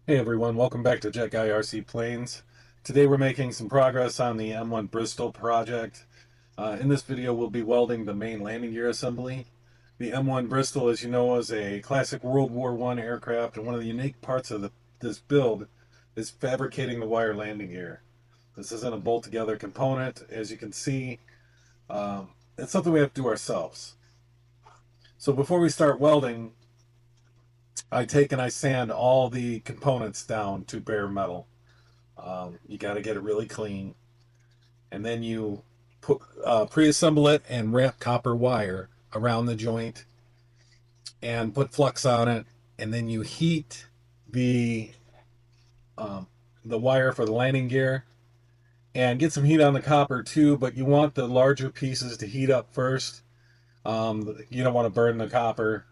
Hey everyone, welcome back to Jet Guy RC Planes. Today we're making some progress on the M1 Bristol project. In this video we'll be welding the main landing gear assembly. The M1 Bristol, as you know, is a classic World War I aircraft, and one of the unique parts of this build is fabricating the wire landing gear. This isn't a bolt-together component. As you can see, it's something we have to do ourselves. So before we start welding, I take and I sand all the components down to bare metal. You got to get it really clean, and then you pre-assemble it and wrap copper wire around the joint and put flux on it, and then you heat the the wire for the landing gear and get some heat on the copper too. But you want the larger pieces to heat up first. You don't want to burn the copper.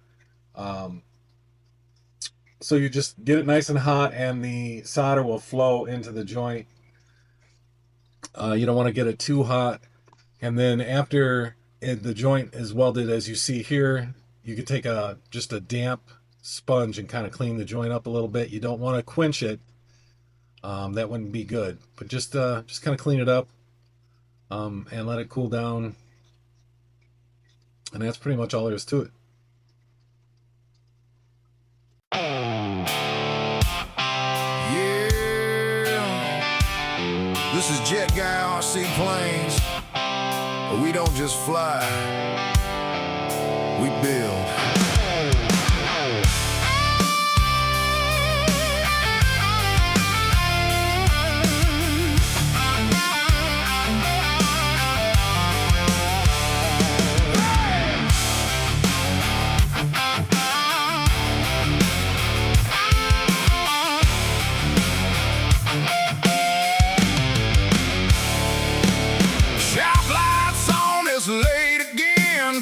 So you just get it nice and hot, and the solder will flow into the joint. You don't want to get it too hot. And then after the joint is welded, as you see here, you can take just a damp sponge and kind of clean the joint up a little bit. You don't want to quench it. That wouldn't be good. But just kind of clean it up and let it cool down. And that's pretty much all there is to it. This is Jet Guy RC Planes. We don't just fly, we build.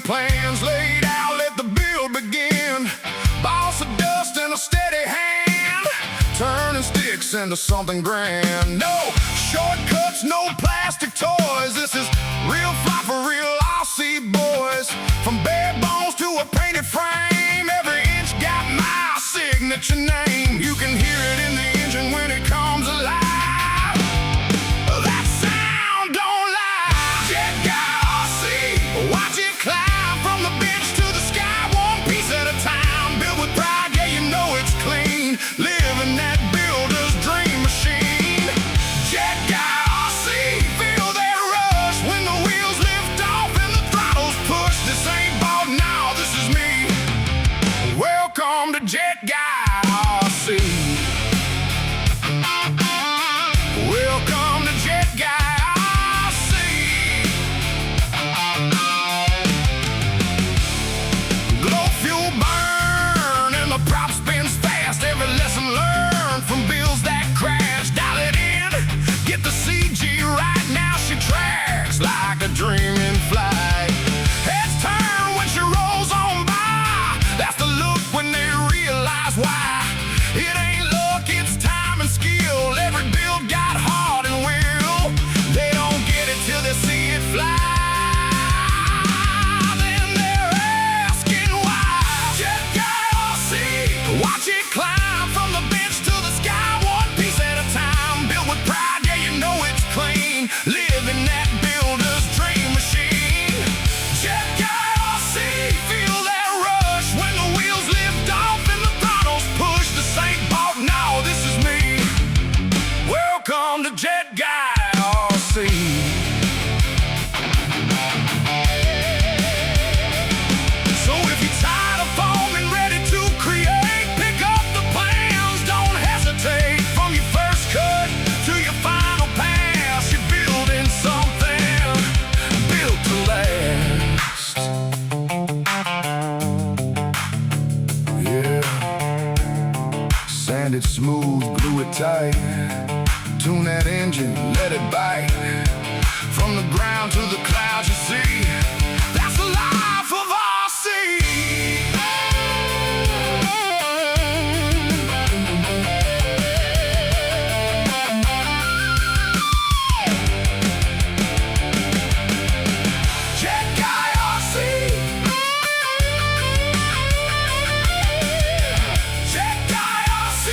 Plans laid out, let the build begin. Balsa dust in a steady hand, turning sticks into something grand. No shortcuts, no plastic toys. This is real fly for real RC boys. From bare bones to a painted frame, every inch got my signature name. You can hear it in the engine when it comes alive. That sound don't lie. Jet Guy RC, watch it climb. Living that builder's dream machine. Jet Guy RC, feel that rush when the wheels lift off and the throttles push. This ain't bought now, this is me. Welcome to Jet Guy RC. Welcome to Jet Guy RC. Glow fuel burn and the prop spins fast. Every lesson learned from bills that crash. Dial it in, get the CG right now. She tracks like a dream in flight. Heads turn when she rolls on by. That's the look when they realize why. It ain't luck, it's time and skill. Every build got heart and will. They don't get it till they see it fly. Then they're asking why. Jet Guy RC, watch it climb from the bench to the sky, one piece at a time. Built with pride, yeah, you know it's clean. Living that builder's dream machine. Jet Guy RC, feel that rush when the wheels lift off and the throttles push. This ain't bought now, this is me. Welcome to Jet Guy RC. So if you're tired of foaming, ready to create, pick up the plans, don't hesitate. From your first cut to your final pass, you're building something built to last. Yeah. Sand it smooth, glue it tight. Tune that engine, let it bite. From the ground to the clouds you see, that's the life of RC. Jet Guy RC. Jet Guy RC.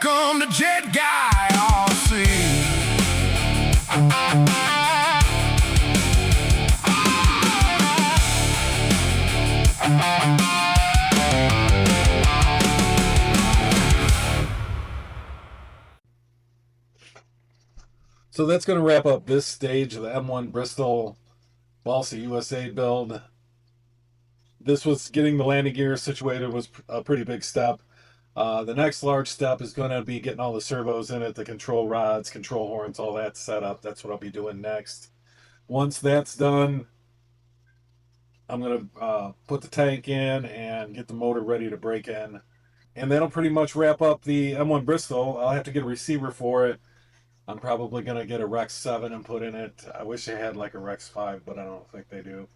welcome to Jet Guy RC. So that's going to wrap up this stage of the M1 Bristol Balsa USA build. This was getting the landing gear situated was a pretty big step. The next large step is going to be getting all the servos in it, the control rods, control horns, all that set up. That's what I'll be doing next. Once that's done, I'm going to put the tank in and get the motor ready to break in. And that'll pretty much wrap up the M1 Bristol. I'll have to get a receiver for it. I'm probably going to get a Rex 7 and put in it. I wish they had like a Rex 5, but I don't think they do.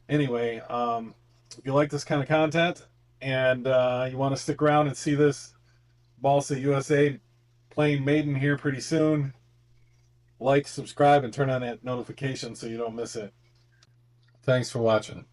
Anyway, if you like this kind of content and you want to stick around and see this Balsa USA plane maiden here pretty soon, like, subscribe, and turn on that notification so you don't miss it. Thanks for watching.